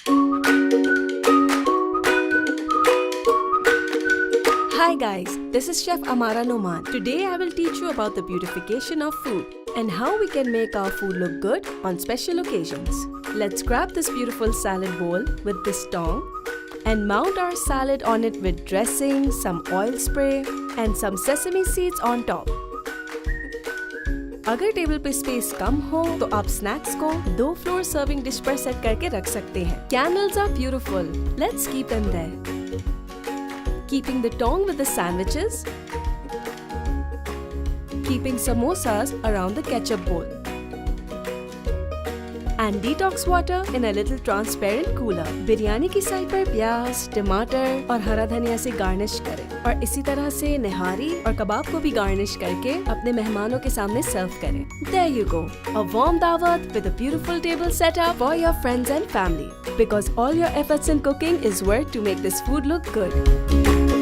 Hi guys, this is Chef Amarah. Today I will teach you about the beautification of food and how we can make our food look good on special occasions. Let's grab this beautiful salad bowl with this tong and mount our salad on it with dressing, some oil spray and some sesame seeds on top. अगर table पे space कम हो तो आप snacks को 2 floor serving dish पर set करके रख सकते हैं. Candles are beautiful. Let's keep them there. Keeping the tong with the sandwiches. Keeping samosas around the ketchup bowl. And detox water in a little transparent cooler. Biryani की side पर प्याज, टमाटर और हरा धनिया से गार्निश करें और इसी तरह से निहारी और कबाब को भी गार्निश करके अपने मेहमानों के सामने सर्व करें. There you go, a warm dawat with a beautiful table set up for your friends and family. Because all your efforts in cooking is worth to make this food look good.